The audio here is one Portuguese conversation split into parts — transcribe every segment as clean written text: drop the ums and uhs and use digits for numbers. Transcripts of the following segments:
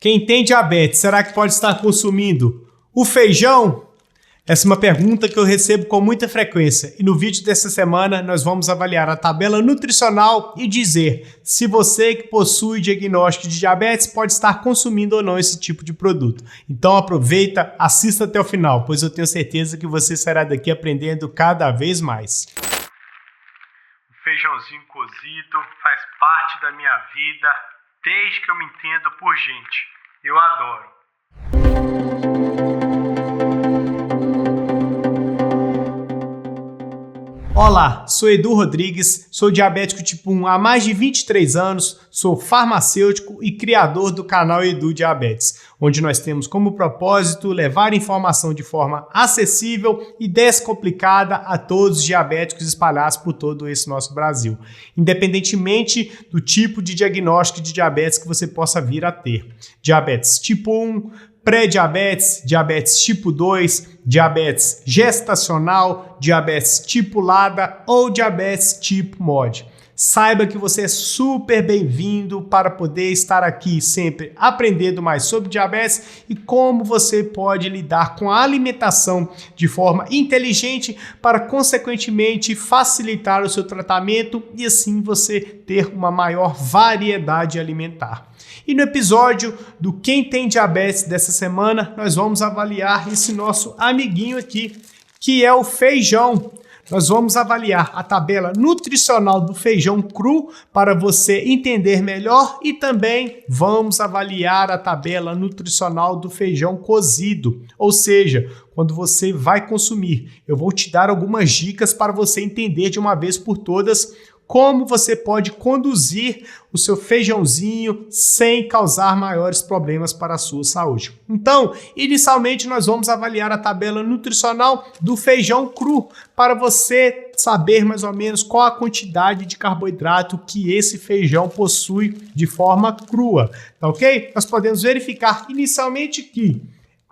Quem tem diabetes, será que pode estar consumindo o feijão? Essa é uma pergunta que eu recebo com muita frequência e no vídeo dessa semana nós vamos avaliar a tabela nutricional e dizer se você que possui diagnóstico de diabetes pode estar consumindo ou não esse tipo de produto. Então aproveita, assista até o final, pois eu tenho certeza que você sairá daqui aprendendo cada vez mais. O feijãozinho cozido faz parte da minha vida desde que eu me entendo por gente. Eu adoro. Olá, sou Edu Rodrigues, sou diabético tipo 1 há mais de 23 anos, sou farmacêutico e criador do canal Edu Diabetes, onde nós temos como propósito levar informação de forma acessível e descomplicada a todos os diabéticos espalhados por todo esse nosso Brasil, independentemente do tipo de diagnóstico de diabetes que você possa vir a ter. Diabetes tipo 1, pré-diabetes, diabetes tipo 2, diabetes gestacional, diabetes tipo LADA ou diabetes tipo MOD. Saiba que você é super bem-vindo para poder estar aqui sempre aprendendo mais sobre diabetes e como você pode lidar com a alimentação de forma inteligente para, consequentemente, facilitar o seu tratamento e assim você ter uma maior variedade alimentar. E no episódio do Quem Tem Diabetes dessa semana, nós vamos avaliar esse nosso amiguinho aqui, que é o feijão. Nós vamos avaliar a tabela nutricional do feijão cru para você entender melhor e também vamos avaliar a tabela nutricional do feijão cozido, ou seja, quando você vai consumir. Eu vou te dar algumas dicas para você entender de uma vez por todas como você pode conduzir o seu feijãozinho sem causar maiores problemas para a sua saúde. Então, inicialmente nós vamos avaliar a tabela nutricional do feijão cru para você saber mais ou menos qual a quantidade de carboidrato que esse feijão possui de forma crua, tá ok? Nós podemos verificar inicialmente que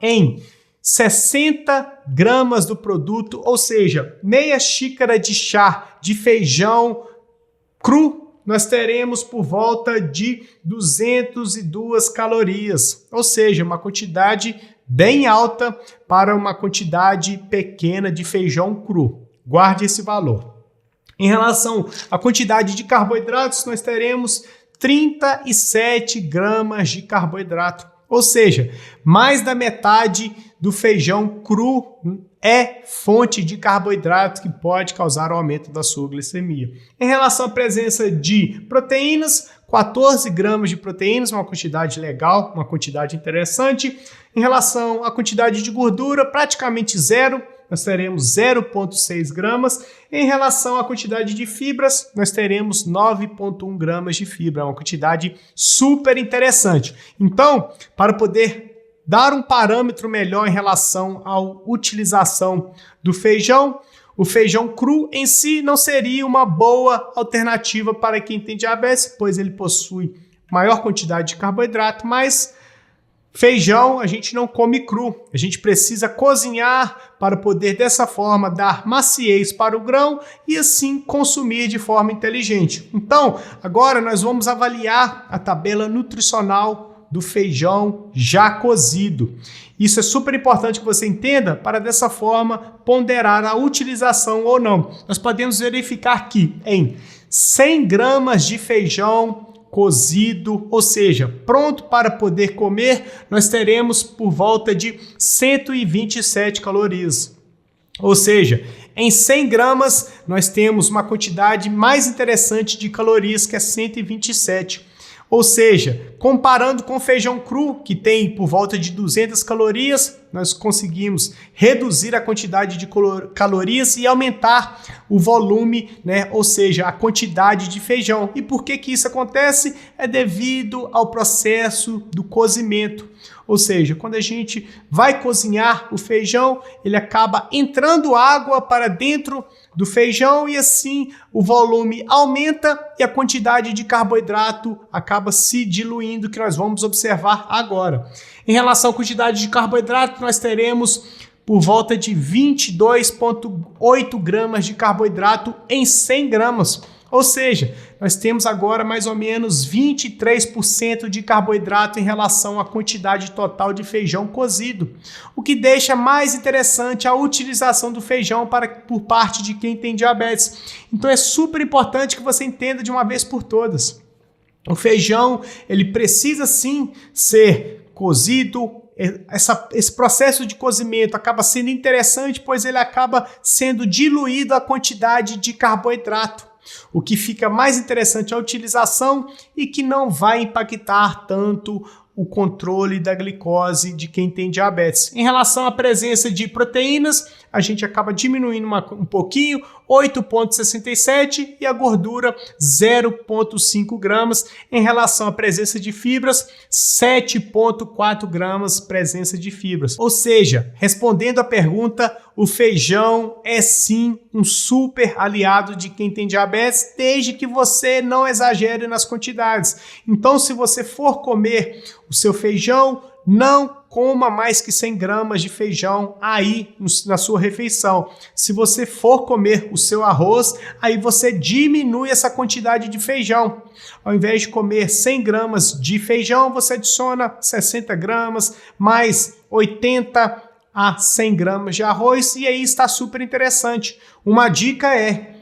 em 60 gramas do produto, ou seja, meia xícara de chá de feijão cru, nós teremos por volta de 202 calorias, ou seja, uma quantidade bem alta para uma quantidade pequena de feijão cru. Guarde esse valor. Em relação à quantidade de carboidratos, nós teremos 37 gramas de carboidrato, ou seja, mais da metade do feijão cru é fonte de carboidrato que pode causar o aumento da sua glicemia. Em relação à presença de proteínas, 14 gramas de proteínas, uma quantidade legal, uma quantidade interessante. Em relação à quantidade de gordura, praticamente zero, nós teremos 0,6 gramas. Em relação à quantidade de fibras, nós teremos 9,1 gramas de fibra, uma quantidade super interessante. Então, para poder dar um parâmetro melhor em relação à utilização do feijão, o feijão cru em si não seria uma boa alternativa para quem tem diabetes, pois ele possui maior quantidade de carboidrato, mas feijão a gente não come cru, a gente precisa cozinhar para poder dessa forma dar maciez para o grão e assim consumir de forma inteligente. Então, agora nós vamos avaliar a tabela nutricional do feijão já cozido. Isso é super importante que você entenda para dessa forma ponderar a utilização ou não. Nós podemos verificar que em 100 gramas de feijão cozido, ou seja, pronto para poder comer, nós teremos por volta de 127 calorias. Ou seja, em 100 gramas nós temos uma quantidade mais interessante de calorias que é 127. Ou seja, comparando com o feijão cru, que tem por volta de 200 calorias, nós conseguimos reduzir a quantidade de calorias e aumentar o volume, né? Ou seja, a quantidade de feijão. E por que isso acontece? É devido ao processo do cozimento. Ou seja, quando a gente vai cozinhar o feijão, ele acaba entrando água para dentro do feijão e assim o volume aumenta e a quantidade de carboidrato acaba se diluindo, que nós vamos observar agora. Em relação à quantidade de carboidrato, nós teremos por volta de 22,8 gramas de carboidrato em 100 gramas. Ou seja, nós temos agora mais ou menos 23% de carboidrato em relação à quantidade total de feijão cozido, o que deixa mais interessante a utilização do feijão por parte de quem tem diabetes. Então é super importante que você entenda de uma vez por todas. O feijão, ele precisa sim ser cozido. Esse processo de cozimento acaba sendo interessante, pois ele acaba sendo diluído a quantidade de carboidrato, o que fica mais interessante a utilização e que não vai impactar tanto o controle da glicose de quem tem diabetes. Em relação à presença de proteínas, a gente acaba diminuindo um pouquinho, 8,67, e a gordura 0,5 gramas. Em relação à presença de fibras, 7,4 gramas presença de fibras. Ou seja, respondendo à pergunta, o feijão é sim um super aliado de quem tem diabetes, desde que você não exagere nas quantidades. Então, se você for comer o seu feijão, não coma mais que 100 gramas de feijão aí na sua refeição. Se você for comer o seu arroz, aí você diminui essa quantidade de feijão. Ao invés de comer 100 gramas de feijão, você adiciona 60 gramas, mais 80 a 100 gramas de arroz, e aí está super interessante. Uma dica é: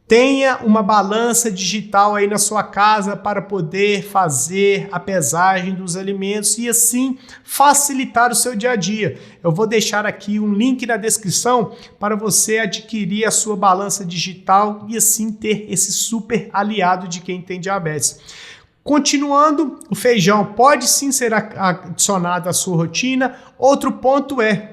tenha uma balança digital aí na sua casa para poder fazer a pesagem dos alimentos e assim facilitar o seu dia a dia. Eu vou deixar aqui um link na descrição para você adquirir a sua balança digital e assim ter esse super aliado de quem tem diabetes. Continuando, o feijão pode sim ser adicionado à sua rotina. Outro ponto é: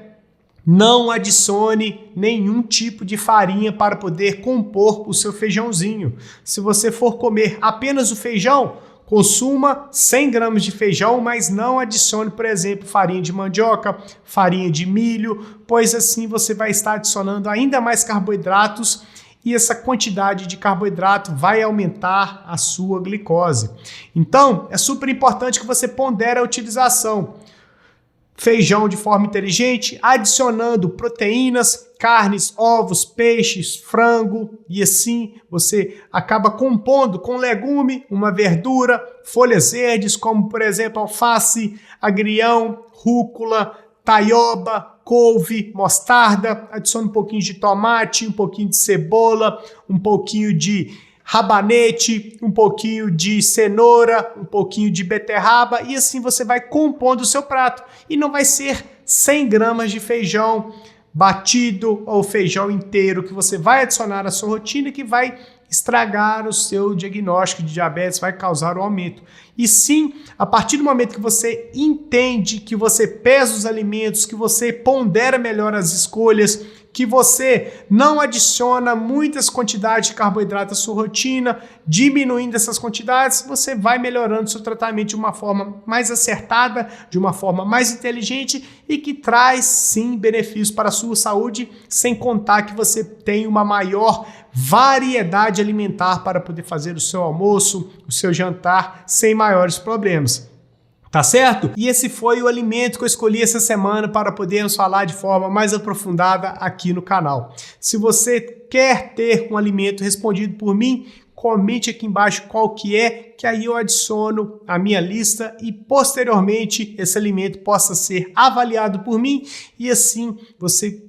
não adicione nenhum tipo de farinha para poder compor o seu feijãozinho. Se você for comer apenas o feijão, consuma 100 gramas de feijão, mas não adicione, por exemplo, farinha de mandioca, farinha de milho, pois assim você vai estar adicionando ainda mais carboidratos e essa quantidade de carboidrato vai aumentar a sua glicose. Então, é super importante que você pondere a utilização. Feijão de forma inteligente, adicionando proteínas, carnes, ovos, peixes, frango, e assim você acaba compondo com legume, uma verdura, folhas verdes como por exemplo alface, agrião, rúcula, taioba, couve, mostarda. Adicione um pouquinho de tomate, um pouquinho de cebola, um pouquinho de rabanete, um pouquinho de cenoura, um pouquinho de beterraba, e assim você vai compondo o seu prato. E não vai ser 100 gramas de feijão batido ou feijão inteiro que você vai adicionar à sua rotina, que vai estragar o seu diagnóstico de diabetes, vai causar um aumento. E sim, a partir do momento que você entende, que você pesa os alimentos, que você pondera melhor as escolhas, que você não adiciona muitas quantidades de carboidrato à sua rotina, diminuindo essas quantidades, você vai melhorando seu tratamento de uma forma mais acertada, de uma forma mais inteligente e que traz sim benefícios para a sua saúde, sem contar que você tem uma maior variedade alimentar para poder fazer o seu almoço, o seu jantar sem maiores problemas. Tá certo? E esse foi o alimento que eu escolhi essa semana para podermos falar de forma mais aprofundada aqui no canal. Se você quer ter um alimento respondido por mim, comente aqui embaixo qual que é, que aí eu adiciono à minha lista e posteriormente esse alimento possa ser avaliado por mim e assim você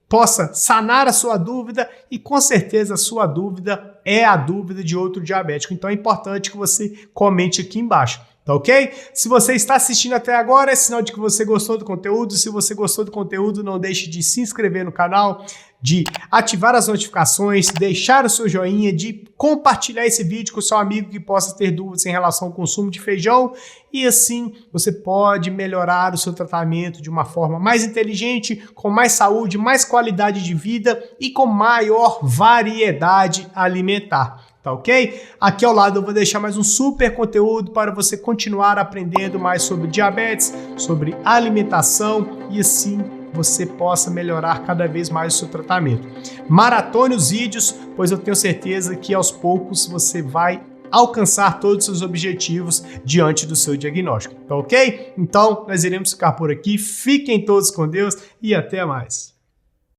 possa sanar a sua dúvida, e com certeza a sua dúvida é a dúvida de outro diabético. Então é importante que você comente aqui embaixo. Tá ok? Se você está assistindo até agora, é sinal de que você gostou do conteúdo. Se você gostou do conteúdo, não deixe de se inscrever no canal, de ativar as notificações, deixar o seu joinha, de compartilhar esse vídeo com o seu amigo que possa ter dúvidas em relação ao consumo de feijão. E assim você pode melhorar o seu tratamento de uma forma mais inteligente, com mais saúde, mais qualidade de vida e com maior variedade alimentar. Tá ok? Aqui ao lado eu vou deixar mais um super conteúdo para você continuar aprendendo mais sobre diabetes, sobre alimentação e assim você possa melhorar cada vez mais o seu tratamento. Maratone os vídeos, pois eu tenho certeza que aos poucos você vai alcançar todos os seus objetivos diante do seu diagnóstico. Tá ok? Então nós iremos ficar por aqui. Fiquem todos com Deus e até mais.